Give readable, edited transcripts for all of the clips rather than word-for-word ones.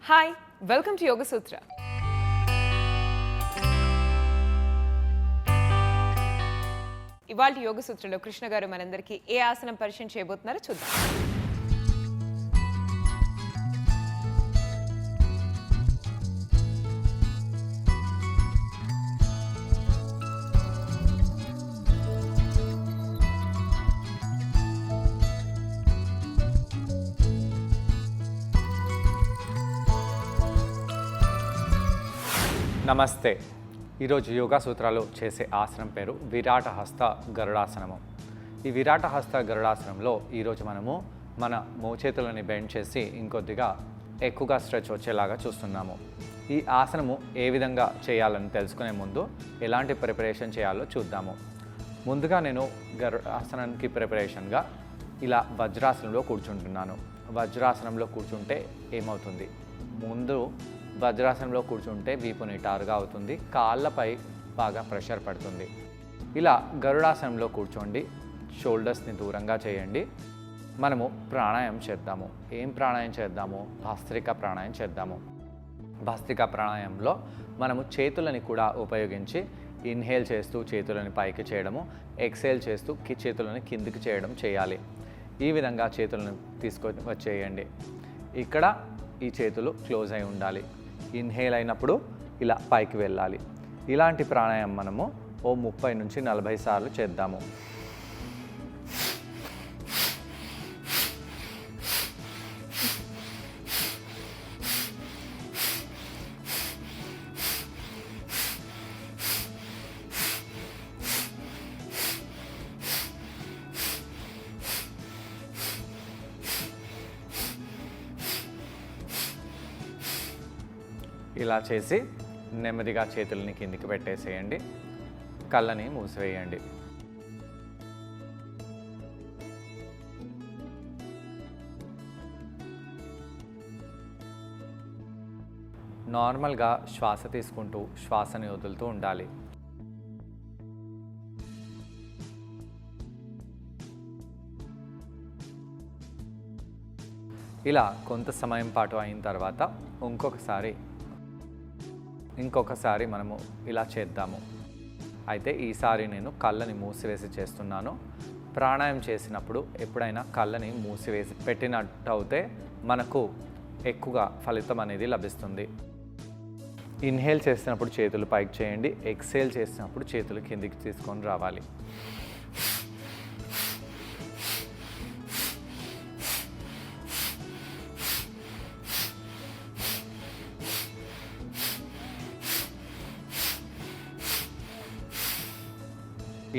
Hi, welcome to యోగ సూత్ర. ఇవాళ యోగ సూత్రలో కృష్ణ గారు మనందరికీ ఏ ఆసనం పరిచయం చేయబోతున్నారో చూద్దాం. నమస్తే. ఈరోజు యోగా సూత్రాలు చేసే ఆసనం పేరు విరాట హస్త గరుడాసనము. ఈ విరాట హస్త గరుడాసనంలో ఈరోజు మనము మన మోచేతులని బెండ్ చేసి ఇంకొద్దిగా ఎక్కువగా స్ట్రెచ్ వచ్చేలాగా చూస్తున్నాము. ఈ ఆసనము ఏ విధంగా చేయాలని తెలుసుకునే ముందు ఎలాంటి ప్రిపరేషన్ చేయాలో చూద్దాము. ముందుగా నేను గరుడాసనానికి ప్రిపరేషన్గా ఇలా వజ్రాసనంలో కూర్చుంటున్నాను. వజ్రాసనంలో కూర్చుంటే ఏమవుతుంది? ముందు వజ్రాసనంలో కూర్చుంటే వీపు నిటారుగా అవుతుంది, కాళ్ళపై బాగా ప్రెషర్ పడుతుంది. ఇలా గరుడాసనంలో కూర్చోండి, షోల్డర్స్ని దూరంగా చేయండి. మనము ప్రాణాయామం చేద్దాము. ఏం ప్రాణాయామం చేద్దాము? భస్త్రికా ప్రాణాయామం చేద్దాము. భస్త్రికా ప్రాణాయామంలో మనము చేతులని కూడా ఉపయోగించి ఇన్హేల్ చేస్తూ చేతులని పైకి చేయడము, ఎక్సేల్ చేస్తూ చేతులని కిందికి చేయడం చేయాలి. ఈ విధంగా చేతులను తీసుకొని వచ్చేయండి. ఇక్కడ ఈ చేతులు క్లోజ్ అయి ఉండాలి. ఇన్హేల్ అయినప్పుడు ఇలా పైకి వెళ్ళాలి. ఇలాంటి ప్రాణాయామం మనము 30 నుంచి 40 సార్లు చేద్దాము. ఇలా చేసి నెమ్మదిగా చేతులని కిందికి పెట్టేసేయండి. కళ్ళని మూసివేయండి. నార్మల్గా శ్వాస తీసుకుంటూ శ్వాసని వదులుతూ ఉండాలి. ఇలా కొంత సమయం పాటు అయిన తర్వాత ఇంకొకసారి మనము ఇలా చేద్దాము. అయితే ఈసారి నేను కళ్ళని మూసివేసి చేస్తున్నాను. ప్రాణాయామం చేసినప్పుడు ఎప్పుడైనా కళ్ళని మూసివేసి పెట్టినట్టు అయితే మనకు ఎక్కువగా ఫలితం అనేది లభిస్తుంది. ఇన్హేల్ చేసినప్పుడు చేతులు పైకి చేయండి, ఎక్సేల్ చేసినప్పుడు చేతులు కిందికి తీసుకొని రావాలి.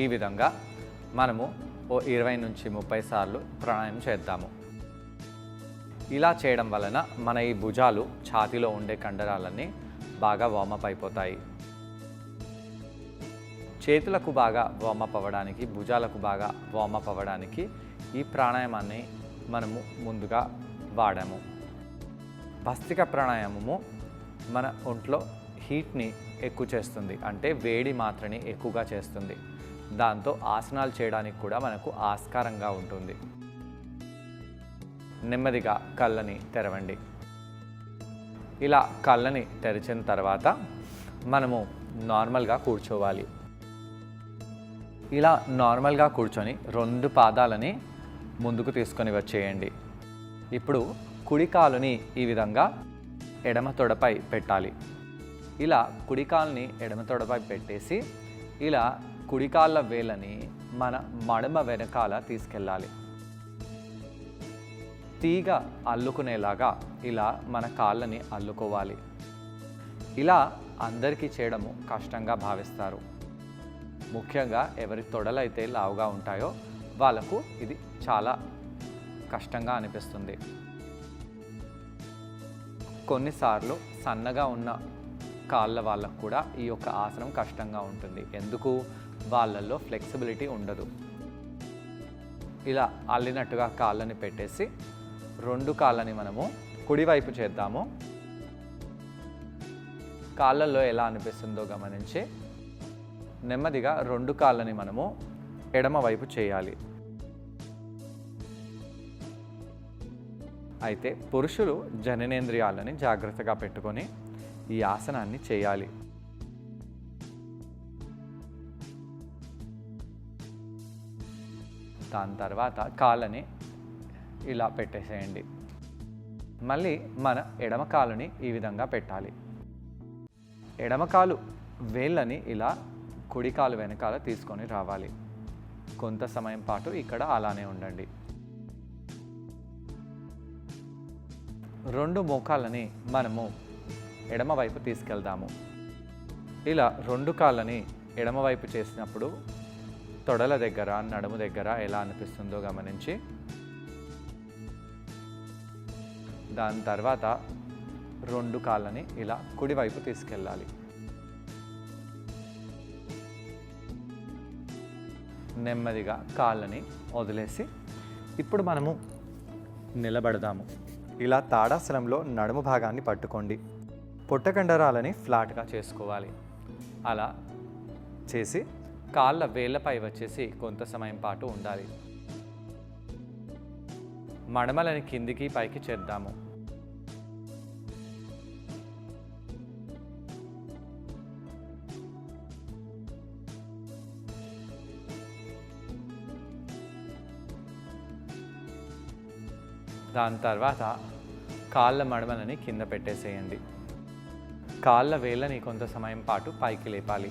ఈ విధంగా మనము 20 నుంచి 30 సార్లు ప్రాణాయామం చేద్దాము. ఇలా చేయడం వలన మన ఈ భుజాలు, ఛాతీలో ఉండే కండరాలన్నీ బాగా వార్మప్ అయిపోతాయి. చేతులకు బాగా వార్మప్ అవ్వడానికి, భుజాలకు బాగా వార్మప్ అవ్వడానికి ఈ ప్రాణాయామాన్ని మనము ముందుగా వాడాము. భస్త్రికా ప్రాణాయామము మన ఒంట్లో హీట్ని ఎక్కువ చేస్తుంది, అంటే వేడి మాత్రని ఎక్కువగా చేస్తుంది. దాంతో ఆసనాలు చేయడానికి కూడా మనకు ఆస్కారంగా ఉంటుంది. నెమ్మదిగా కళ్ళని తెరవండి. ఇలా కళ్ళని తెరిచిన తర్వాత మనము నార్మల్గా కూర్చోవాలి. ఇలా నార్మల్గా కూర్చొని 2 పాదాలని ముందుకు తీసుకొని వచ్చేయండి. ఇప్పుడు కుడి కాలుని ఈ విధంగా ఎడమ తొడపై పెట్టాలి. ఇలా కుడి కాలుని ఎడమ తొడపై పెట్టేసి ఇలా కుడికాళ్ళ వేలని మన మడమ వెనకాల తీసుకెళ్ళాలి. తీగ అల్లుకునేలాగా ఇలా మన కాళ్ళని అల్లుకోవాలి. ఇలా అందరికీ చేయడము కష్టంగా భావిస్తారు. ముఖ్యంగా ఎవరి తొడలైతే లావుగా ఉంటాయో వాళ్ళకు ఇది చాలా కష్టంగా అనిపిస్తుంది. కొన్నిసార్లు సన్నగా ఉన్న కాళ్ళ వాళ్ళకు కూడా ఈ యొక్క ఆసనం కష్టంగా ఉంటుంది. ఎందుకు? వాళ్ళల్లో ఫ్లెక్సిబిలిటీ ఉండదు. ఇలా అల్లినట్టుగా కాళ్ళని పెట్టేసి 2 కాళ్ళని మనము కుడివైపు చేద్దాము. కాళ్ళల్లో ఎలా అనిపిస్తుందో గమనించి నెమ్మదిగా 2 కాళ్ళని మనము ఎడమ వైపు చేయాలి. అయితే పురుషులు జననేంద్రియాలని జాగ్రత్తగా పెట్టుకొని ఈ ఆసనాన్ని చేయాలి. దాని తర్వాత కాళ్ళని ఇలా పెట్టేసేయండి. మళ్ళీ మన ఎడమ కాలుని ఈ విధంగా పెట్టాలి. ఎడమ కాలు వేళ్ళని ఇలా కుడి కాలు వెనకాల తీసుకొని రావాలి. కొంత సమయం పాటు ఇక్కడ అలానే ఉండండి. 2 మోకాళ్ళని మనము ఎడమ వైపు తీసుకెళ్దాము. ఇలా 2 కాళ్ళని ఎడమ వైపు చేసినప్పుడు తొడల దగ్గర, నడుము దగ్గర ఎలా అనిపిస్తుందో గమనించి దాని తర్వాత 2 కాళ్ళని ఇలా కుడివైపు తీసుకెళ్ళాలి. నెమ్మదిగా కాళ్ళని వదిలేసి ఇప్పుడు మనము నిలబడదాము. ఇలా తాడాసనంలో నడుము భాగాన్ని పట్టుకోండి. పొట్టకండరాలని ఫ్లాట్గా చేసుకోవాలి. అలా చేసి కాళ్ళ వేళ్ళపై వచ్చేసి కొంత సమయం పాటు ఉండాలి. మడమలని కిందికి పైకి చేద్దాము. దాని తర్వాత కాళ్ళ మడమలని కింద పెట్టేసేయండి. కాళ్ళ వేళ్ళని కొంత సమయం పాటు పైకి లేపాలి.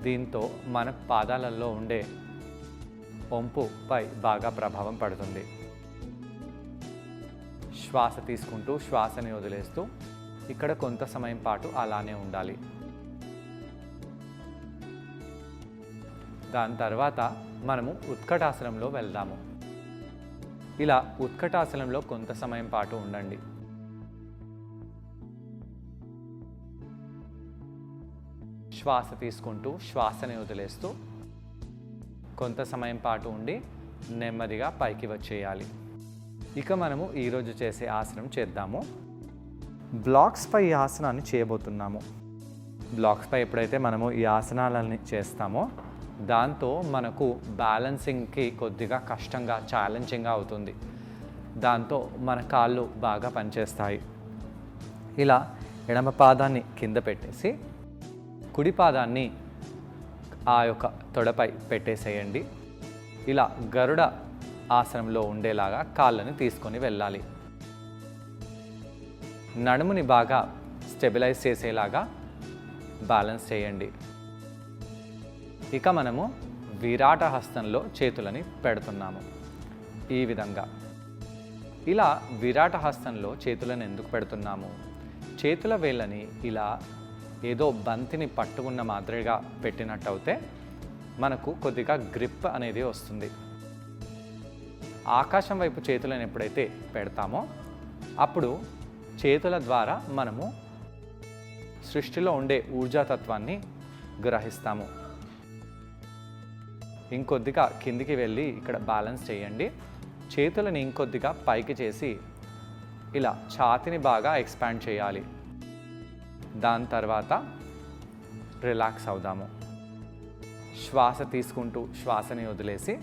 దీంతో మన పాదాలలో ఉండే వంపుపై బాగా ప్రభావం పడుతుంది. శ్వాస తీసుకుంటూ శ్వాసని వదిలేస్తూ ఇక్కడ కొంత సమయం పాటు అలానే ఉండాలి. దాని తర్వాత మనము ఉత్కటాసనంలో వెళ్దాము. ఇలా ఉత్కటాసనంలో కొంత సమయం పాటు ఉండండి. శ్వాస తీసుకుంటూ శ్వాసని వదిలేస్తూ కొంత సమయం పాటు ఉండి నెమ్మదిగా పైకి వచ్చేయాలి. ఇక మనము ఈరోజు చేసే ఆసనం చేద్దాము. బ్లాక్స్పై ఈ ఆసనాన్ని చేయబోతున్నాము. బ్లాక్స్పై ఎప్పుడైతే మనము ఈ ఆసనాలని చేస్తామో దాంతో మనకు బ్యాలెన్సింగ్కి కొద్దిగా కష్టంగా, ఛాలెంజింగ్గా అవుతుంది. దాంతో మన కాళ్ళు బాగా పనిచేస్తాయి. ఇలా ఎడమ పాదాన్ని కింద పెట్టేసి కుడి పాదాన్ని ఆ యొక్క తొడపై పెట్టేసేయండి. ఇలా గరుడ ఆసనంలో ఉండేలాగా కాళ్ళని తీసుకొని వెళ్ళాలి. నడుముని బాగా స్టెబిలైజ్ చేసేలాగా బ్యాలెన్స్ చేయండి. ఇక మనము విరాట హస్తంలో చేతులని పెడుతున్నాము. ఈ విధంగా ఇలా విరాట హస్తంలో చేతులను ఎందుకు పెడుతున్నాము? చేతుల వేళ్ళని ఇలా ఏదో బంతిని పట్టుకున్న మాదిరిగా పెట్టినట్టు అయితే మనకు కొద్దిగా గ్రిప్ అనేది వస్తుంది. ఆకాశం వైపు చేతులను ఎప్పుడైతే పెడతామో అప్పుడు చేతుల ద్వారా మనము సృష్టిలో ఉండే ఊర్జాతత్వాన్ని గ్రహిస్తాము. ఇంకొద్దిగా కిందికి వెళ్ళి ఇక్కడ బ్యాలెన్స్ చేయండి. చేతులని ఇంకొద్దిగా పైకి చేసి ఇలా ఛాతిని బాగా ఎక్స్పాండ్ చేయాలి. దాని తర్వాత రిలాక్స్ అవుదాము. శ్వాస తీసుకుంటూ శ్వాసని వదిలేసి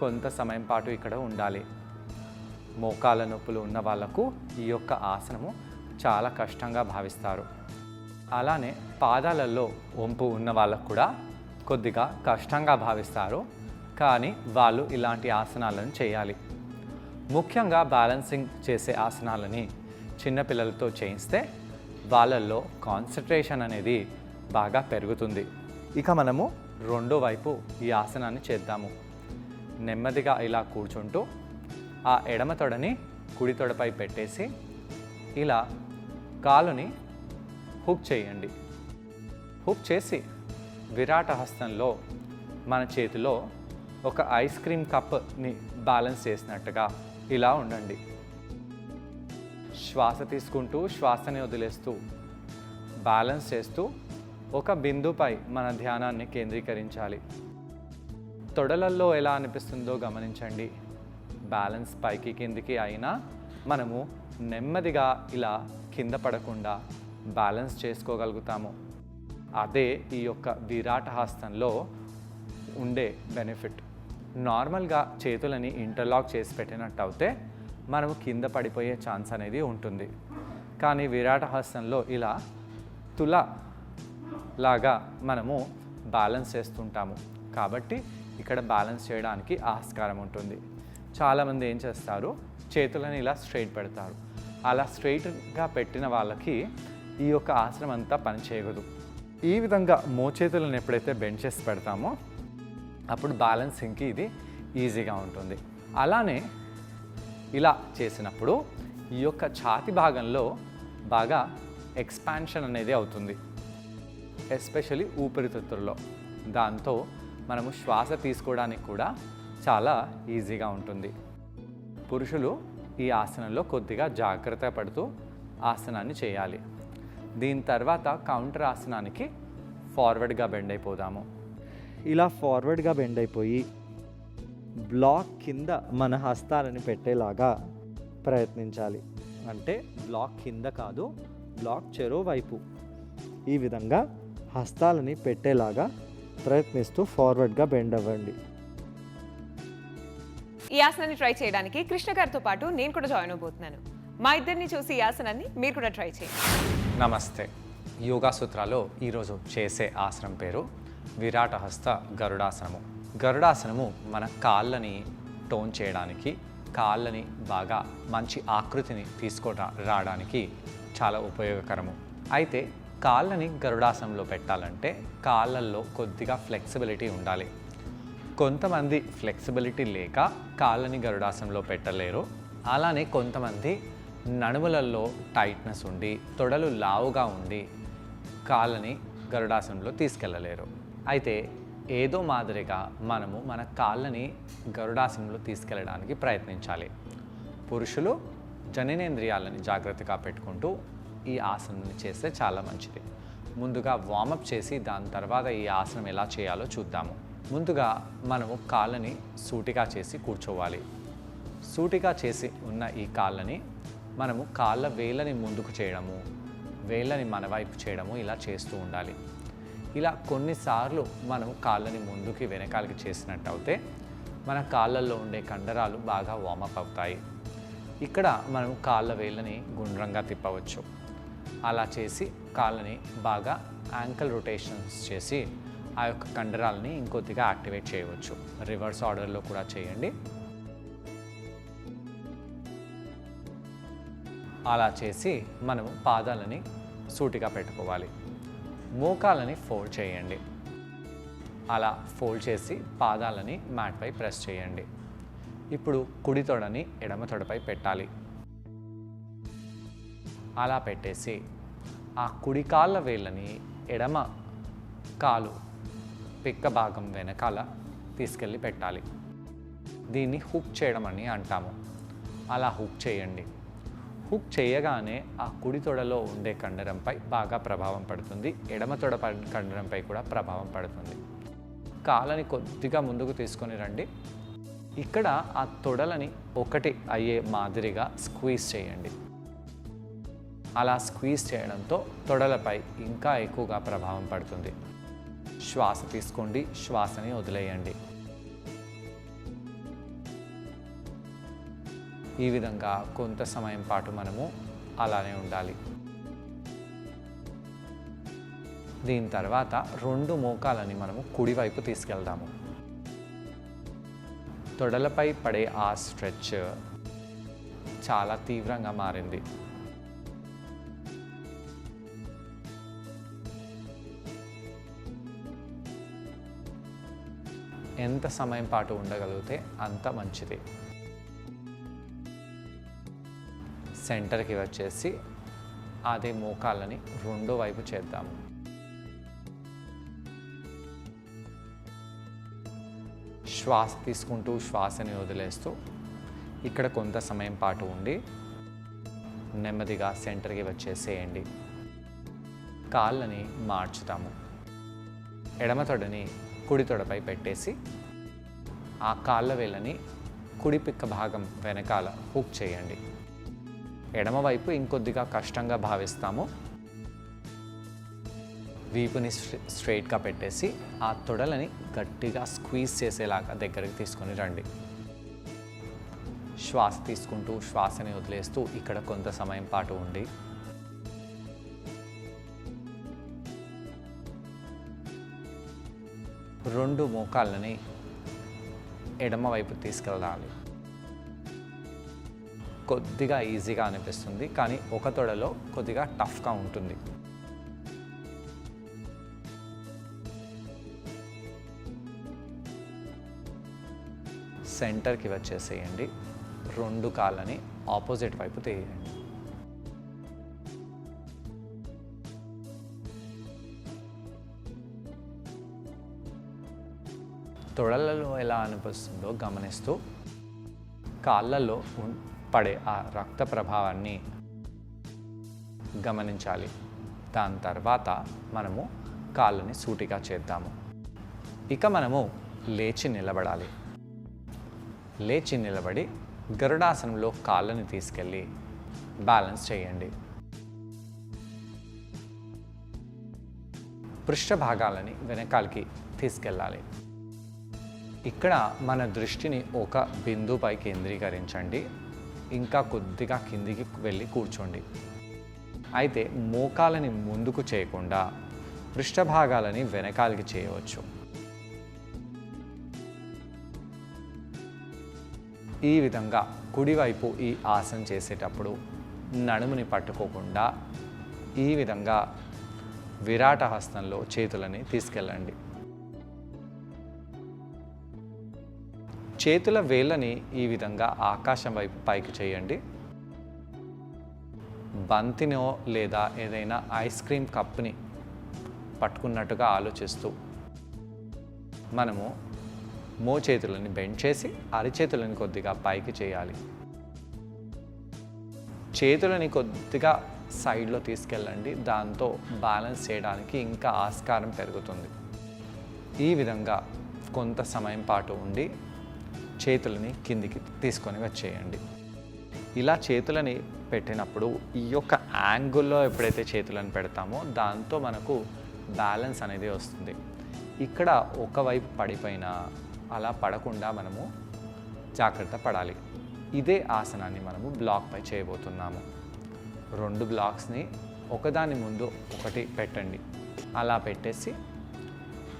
కొంత సమయం పాటు ఇక్కడ ఉండాలి. మోకాళ్ళ నొప్పులు ఉన్న వాళ్ళకు ఈ యొక్క ఆసనము చాలా కష్టంగా భావిస్తారు. అలానే పాదాలలో వంపు ఉన్న వాళ్ళకు కూడా కొద్దిగా కష్టంగా భావిస్తారు. కానీ వాళ్ళు ఇలాంటి ఆసనాలను చేయాలి. ముఖ్యంగా బ్యాలెన్సింగ్ చేసే ఆసనాలని చిన్నపిల్లలతో చేయిస్తే వాళ్ళల్లో కాన్సన్ట్రేషన్ అనేది బాగా పెరుగుతుంది. ఇక మనము రెండో వైపు ఈ ఆసనాన్ని చేద్దాము. నెమ్మదిగా ఇలా కూర్చుంటూ ఆ ఎడమ తొడని కుడి తొడపై పెట్టేసి ఇలా కాలుని హుక్ చేయండి. హుక్ చేసి విరాట హస్తంలో మన చేతిలో ఒక ఐస్ క్రీమ్ కప్ని బ్యాలెన్స్ చేసినట్టుగా ఇలా ఉండండి. శ్వాస తీసుకుంటూ శ్వాసని వదిలేస్తూ బ్యాలెన్స్ చేస్తూ ఒక బిందుపై మన ధ్యానాన్ని కేంద్రీకరించాలి. తొడలల్లో ఎలా అనిపిస్తుందో గమనించండి. బ్యాలెన్స్ పైకి కిందికి అయినా మనము నెమ్మదిగా ఇలా కింద పడకుండా బ్యాలెన్స్ చేసుకోగలుగుతాము. అదే ఈ యొక్క విరాట హస్తంలో ఉండే బెనిఫిట్. నార్మల్గా చేతులని ఇంటర్లాక్ చేసి పెట్టినట్టు అయితే మనము కింద పడిపోయే ఛాన్స్ అనేది ఉంటుంది. కానీ విరాట హస్తంలో ఇలా తుల లాగా మనము బ్యాలెన్స్ చేస్తుంటాము కాబట్టి ఇక్కడ బ్యాలెన్స్ చేయడానికి ఆస్కారం ఉంటుంది. చాలామంది ఏం చేస్తారు, చేతులను ఇలా స్ట్రైట్ పెడతారు. అలా స్ట్రైట్గా పెట్టిన వాళ్ళకి ఈ యొక్క ఆసనం అంతా పనిచేయదు. ఈ విధంగా మోచేతులను ఎప్పుడైతే బెండ్ చేసి పెడతామో అప్పుడు బ్యాలెన్సింగ్కి ఇది ఈజీగా ఉంటుంది. అలానే ఇలా చేసినప్పుడు ఈ యొక్క ఛాతి భాగంలో బాగా ఎక్స్పాన్షన్ అనేది అవుతుంది, ఎస్పెషల్లీ ఊపిరితిత్తుల్లో. దాంతో మనము శ్వాస తీసుకోవడానికి కూడా చాలా ఈజీగా ఉంటుంది. పురుషులు ఈ ఆసనంలో కొద్దిగా జాగ్రత్త పడుతూ ఆసనాన్ని చేయాలి. దీని తర్వాత కౌంటర్ ఆసనానికి ఫార్వర్డ్గా బెండ్ అయిపోదాము. ఇలా ఫార్వర్డ్గా బెండ్ అయిపోయి బ్లాక్ కింద మన హస్తాలని పెట్టేలాగా ప్రయత్నించాలి. అంటే బ్లాక్ కింద కాదు, బ్లాక్ చెరో వైపు ఈ విధంగా హస్తాలని పెట్టేలాగా ప్రయత్నిస్తూ ఫార్వర్డ్గా బెండ్ అవ్వండి. ఈ ఆసనాన్ని ట్రై చేయడానికి కృష్ణ గారితో పాటు నేను కూడా జాయిన్ అవబోతున్నాను. మా ఇద్దరిని చూసి ఈ ఆసనాన్ని మీరు కూడా ట్రై చేయండి. నమస్తే. యోగా సూత్రాలో ఈరోజు చేసే ఆసనం పేరు విరాట హస్త గరుడాసనము. గరుడాసనము మన కాళ్ళని టోన్ చేయడానికి, కాళ్ళని బాగా మంచి ఆకృతిని రావడానికి చాలా ఉపయోగకరము. అయితే కాళ్ళని గరుడాసనంలో పెట్టాలంటే కాళ్ళల్లో కొద్దిగా ఫ్లెక్సిబిలిటీ ఉండాలి. కొంతమంది ఫ్లెక్సిబిలిటీ లేక కాళ్ళని గరుడాసనంలో పెట్టలేరు. అలానే కొంతమంది నడుములలో టైట్నెస్ ఉండి, తొడలు లావుగా ఉండి కాళ్ళని గరుడాసనంలో తీసుకెళ్ళలేరు. అయితే ఏదో మాదిరిగా మనము మన కాళ్ళని గరుడాసనంలో తీసుకెళ్ళడానికి ప్రయత్నించాలి. పురుషులు జననేంద్రియాలని జాగ్రత్తగా పెట్టుకుంటూ ఈ ఆసనాన్ని చేస్తే చాలా మంచిది. ముందుగా వార్మప్ చేసి దాని తర్వాత ఈ ఆసనం ఎలా చేయాలో చూద్దాము. ముందుగా మనము కాళ్ళని సూటిగా చేసి కూర్చోవాలి. సూటిగా చేసి ఉన్న ఈ కాళ్ళని మనము కాళ్ళ వేళ్ళని ముందుకు చేయడము, వేళ్ళని మన వైపు చేయడము ఇలా చేస్తూ ఉండాలి. ఇలా కొన్నిసార్లు మనం కాళ్ళని ముందుకి వెనకాలకి చేసినట్టు అయితే మన కాళ్ళల్లో ఉండే కండరాలు బాగా వార్మప్ అవుతాయి. ఇక్కడ మనం కాళ్ళ వేళ్ళని గుండ్రంగా తిప్పవచ్చు. అలా చేసి కాళ్ళని బాగా యాంకల్ రొటేషన్స్ చేసి ఆ యొక్క కండరాలని ఇంకొద్దిగా యాక్టివేట్ చేయవచ్చు. రివర్స్ ఆర్డర్లో కూడా చేయండి. అలా చేసి మనము పాదాలని సూటిగా పెట్టుకోవాలి. మోకాలని ఫోల్డ్ చేయండి. అలా ఫోల్డ్ చేసి పాదాలని మ్యాట్పై ప్రెస్ చేయండి. ఇప్పుడు కుడి తొడని ఎడమ తొడపై పెట్టాలి. అలా పెట్టేసి ఆ కుడి కాళ్ళ వేళ్ళని ఎడమ కాలు పిక్క భాగం వెనకాల తీసుకెళ్ళి పెట్టాలి. దీన్ని హుక్ చేయడం అని అంటాము. అలా హుక్ చేయండి. హుక్ చేయగానే ఆ కుడి తొడలో ఉండే కండరంపై బాగా ప్రభావం పడుతుంది, ఎడమ తొడ కండరంపై కూడా ప్రభావం పడుతుంది. కాళ్ళని కొద్దిగా ముందుకు తీసుకొని రండి. ఇక్కడ ఆ తొడలని ఒకటి అయ్యే మాదిరిగా స్క్వీజ్ చేయండి. అలా స్క్వీజ్ చేయడంతో తొడలపై ఇంకా ఎక్కువగా ప్రభావం పడుతుంది. శ్వాస తీసుకోండి, శ్వాసని వదిలేయండి. ఈ విధంగా కొంత సమయం పాటు మనము అలానే ఉండాలి. దీని తర్వాత రెండు మోకాలని మనము కుడివైపు తీసుకెళ్దాము. తొడలపై పడే ఆ స్ట్రెచ్ చాలా తీవ్రంగా మారింది. ఎంత సమయం పాటు ఉండగలిగితే అంత మంచిది. సెంటర్కి వచ్చేసి అదే మోకాళ్ళని రెండో వైపు చేద్దాము. శ్వాస తీసుకుంటూ శ్వాసని వదిలేస్తూ ఇక్కడ కొంత సమయం పాటు ఉండి నెమ్మదిగా సెంటర్కి వచ్చేసేయండి. కాళ్ళని మార్చుతాము. ఎడమ తొడని కుడి తొడపై పెట్టేసి ఆ కాళ్ళ వేళ్ళని కుడి పిక్క భాగం వెనకాల హుక్ చేయండి. ఎడమవైపు ఇంకొద్దిగా కష్టంగా భావిస్తాము. వీపుని స్ట్రైట్గా పెట్టేసి ఆ తొడలని గట్టిగా స్క్వీజ్ చేసేలాగా దగ్గరికి తీసుకొని రండి. శ్వాస తీసుకుంటూ శ్వాసని వదిలేస్తూ ఇక్కడ కొంత సమయం పాటు ఉండి రెండు మోకాళ్ళని ఎడమ వైపు తీసుకెళ్ళాలి. కొద్దిగా ఈజీగా అనిపిస్తుంది, కానీ ఒక తొడలో కొద్దిగా టఫ్గా ఉంటుంది. సెంటర్కి వచ్చేసేయండి. రెండు కాళ్ళని ఆపోజిట్ వైపు తీయండి. తొడలలో ఎలా అనిపిస్తుందో గమనిస్తూ కాళ్ళల్లో పడే ఆ రక్త ప్రభావాన్ని గమనించాలి. దాని తర్వాత మనము కాళ్ళని సూటిగా చేద్దాము. ఇక మనము లేచి నిలబడాలి. లేచి నిలబడి గరుడాసనంలో కాళ్ళని తీసుకెళ్ళి బ్యాలెన్స్ చేయండి. పృష్ఠ భాగాలని వెనకాలకి తీసుకెళ్ళాలి. ఇక్కడ మన దృష్టిని ఒక బిందుపై కేంద్రీకరించండి. ఇంకా కొద్దిగా కిందికి వెళ్ళి కూర్చోండి. అయితే మోకాలని ముందుకు చేయకుండా పృష్ఠ భాగాలని వెనకాలకి చేయవచ్చు. ఈ విధంగా కుడివైపు ఈ ఆసనం చేసేటప్పుడు నడుముని పట్టుకోకుండా ఈ విధంగా విరాట హస్తంలో చేతులని తీసుకెళ్ళండి. చేతుల వేళ్ళని ఈ విధంగా ఆకాశం వైపు పైకి చేయండి. బంతినో లేదా ఏదైనా ఐస్ క్రీమ్ కప్ని పట్టుకున్నట్టుగా ఆలోచిస్తూ మనము మోచేతులని బెండ్ చేసి అరిచేతులని కొద్దిగా పైకి చేయాలి. చేతులని కొద్దిగా సైడ్లో తీసుకెళ్ళండి. దాంతో బ్యాలెన్స్ చేయడానికి ఇంకా ఆస్కారం పెరుగుతుంది. ఈ విధంగా కొంత సమయం పాటు ఉండి చేతులని కిందికి తీసుకొని వచ్చేయండి. ఇలా చేతులని పెట్టినప్పుడు ఈ యొక్క యాంగిల్లో ఎప్పుడైతే చేతులను పెడతామో దాంతో మనకు బ్యాలెన్స్ అనేది వస్తుంది. ఇక్కడ ఒకవైపు పడిపోయినా అలా పడకుండా మనము జాగ్రత్త పడాలి. ఇదే ఆసనాన్ని మనము బ్లాక్పై చేయబోతున్నాము. రెండు బ్లాక్స్ని ఒకదాని ముందు ఒకటి పెట్టండి. అలా పెట్టేసి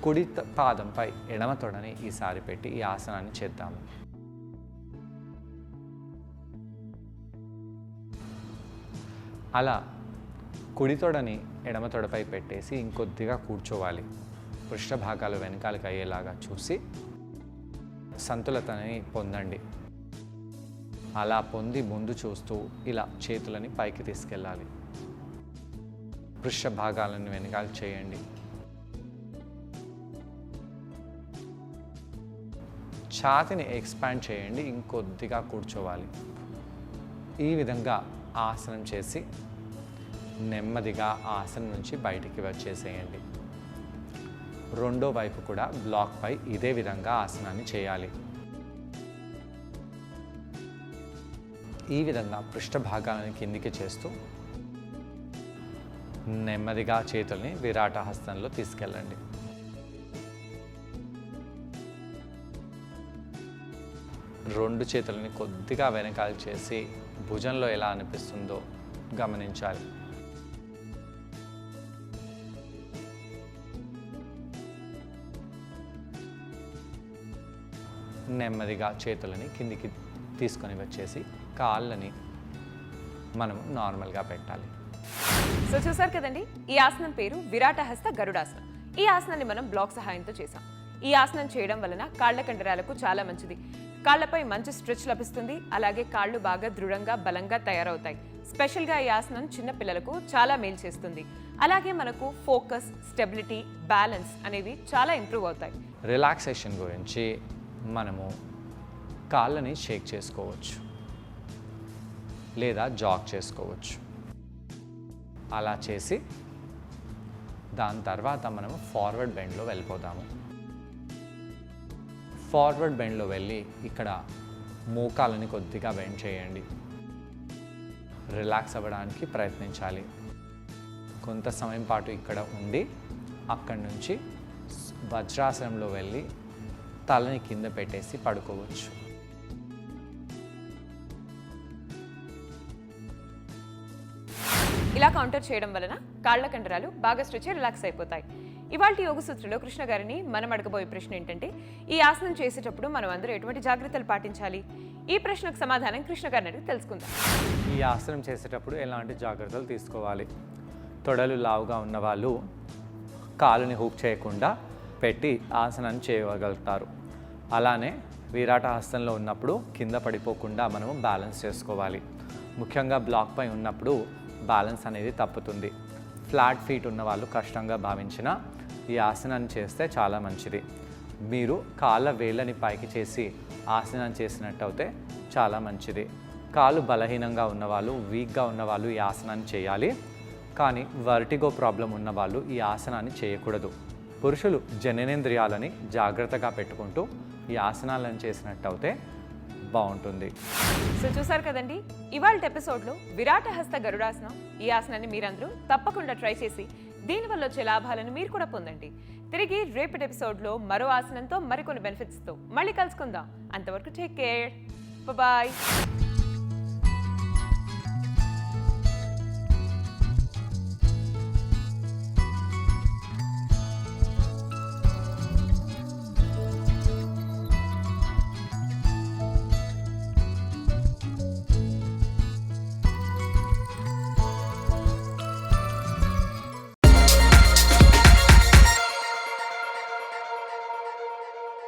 కుడి పాదంపై ఎడమ తొడని ఈసారి పెట్టి ఈ ఆసనాన్ని చేద్దాము. అలా కుడి తొడని ఎడమ తొడపై పెట్టేసి ఇంకొద్దిగా కూర్చోవాలి. పృష్ఠ భాగాలు వెనకాలకి అయ్యేలాగా చూసి సంతులతని పొందండి. అలా పొంది ముందు చూస్తూ ఇలా చేతులని పైకి తీసుకెళ్ళాలి. పృష్ఠ భాగాలను వెనకాల చేయండి. ఛాతిని ఎక్స్పాండ్ చేయండి. ఇంకొద్దిగా కూర్చోవాలి. ఈ విధంగా ఆసనం చేసి నెమ్మదిగా ఆసనం నుంచి బయటికి వచ్చేసేయండి. రెండో వైపు కూడా బ్లాక్పై ఇదే విధంగా ఆసనాన్ని చేయాలి. ఈ విధంగా పృష్ఠ భాగాలను కిందికి చేస్తూ నెమ్మదిగా చేతుల్ని విరాట హస్తంలో తీసుకెళ్ళండి. రెండు చేతులని కొద్దిగా వెనకాల చేసి భుజంలో ఎలా అనిపిస్తుందో గమనించాలి. నెమ్మదిగా చేతులని కిందికి తీసుకొని వచ్చేసి కాళ్ళని మనము నార్మల్గా పెట్టాలి. సో చూసారు కదండి, ఈ ఆసనం పేరు విరాట హస్త గరుడాసనం. ఈ ఆసనాన్ని మనం బ్లాక్ సహాయంతో చేసాం. ఈ ఆసనం చేయడం వలన కాళ్ళ కండరాలకు చాలా మంచిది. కాళ్ళపై మంచి స్ట్రెచ్ లభిస్తుంది. అలాగే కాళ్ళు బాగా దృఢంగా బలంగా తయారవుతాయి. స్పెషల్గా ఈ ఆసనం చిన్న పిల్లలకు చాలా మేలు చేస్తుంది. అలాగే మనకు ఫోకస్, స్టెబిలిటీ, బ్యాలెన్స్ అనేవి చాలా ఇంప్రూవ్ అవుతాయి. రిలాక్సేషన్ గురించి మనము కాళ్ళని షేక్ చేసుకోవచ్చు లేదా జాగ్ చేసుకోవచ్చు. అలా చేసి దాని తర్వాత మనము ఫార్వర్డ్ బెండ్లో వెళ్ళిపోదాము. ఫార్వర్డ్ బెండ్లో వెళ్ళి ఇక్కడ మోకాలని కొద్దిగా బెండ్ చేయండి. రిలాక్స్ అవ్వడానికి ప్రయత్నించాలి. కొంత సమయం పాటు ఇక్కడ ఉండి అక్కడి నుంచి వజ్రాసనంలో వెళ్ళి తలని కింద పెట్టేసి పడుకోవచ్చు. ఇలా కౌంటర్ చేయడం వలన కాళ్ల కండరాలు బాగా స్ట్రెచ్ రిలాక్స్ అయిపోతాయి. ఇవాల్టి యోగ సూత్రలో కృష్ణ గారిని మనం అడగబోయే ప్రశ్న ఏంటంటే, ఈ ఆసనం చేసేటప్పుడు మనం అందరూ ఎటువంటి జాగ్రత్తలు పాటించాలి? ఈ ప్రశ్నకు సమాధానం కృష్ణ గారిని అడిగి తెలుసుకుందాం. ఈ ఆసనం చేసేటప్పుడు ఎలాంటి జాగ్రత్తలు తీసుకోవాలి? తొడలు లావుగా ఉన్నవాళ్ళు కాలుని హూక్ చేయకుండా పెట్టి ఆసనాన్ని చేయగలుగుతారు. అలానే విరాట హస్తంలో ఉన్నప్పుడు కింద పడిపోకుండా మనము బ్యాలెన్స్ చేసుకోవాలి. ముఖ్యంగా బ్లాక్ పై ఉన్నప్పుడు బ్యాలెన్స్ అనేది తప్పుతుంది. ఫ్లాట్ ఫీట్ ఉన్న వాళ్ళు కష్టంగా భావించిన ఈ ఆసనాన్ని చేస్తే చాలా మంచిది. మీరు కాళ్ళ వేళ్ళని పైకి చేసి ఆసనం చేసినట్టయితే చాలా మంచిది. కాలు బలహీనంగా ఉన్నవాళ్ళు, వీక్గా ఉన్నవాళ్ళు ఈ ఆసనాన్ని చేయాలి. కానీ వర్టిగో ప్రాబ్లం ఉన్నవాళ్ళు ఈ ఆసనాన్ని చేయకూడదు. పురుషులు జననేంద్రియాలని జాగ్రత్తగా పెట్టుకుంటూ ఈ ఆసనాలను చేసినట్టయితే బాగుంటుంది. సో చూసారు కదండి, ఇవాళ ఎపిసోడ్లో విరాట హస్త గరుడాసనం, ఈ ఆసనాన్ని మీరందరూ తప్పకుండా ట్రై చేసి దీనివల్ల వచ్చే లాభాలను మీరు కూడా పొందండి. తిరిగి రేపటి ఎపిసోడ్లో మరో ఆసనంతో మరికొన్ని బెనిఫిట్స్తో మళ్ళీ కలుసుకుందాం. అంతవరకు టేక్ కేర్, బాయ్.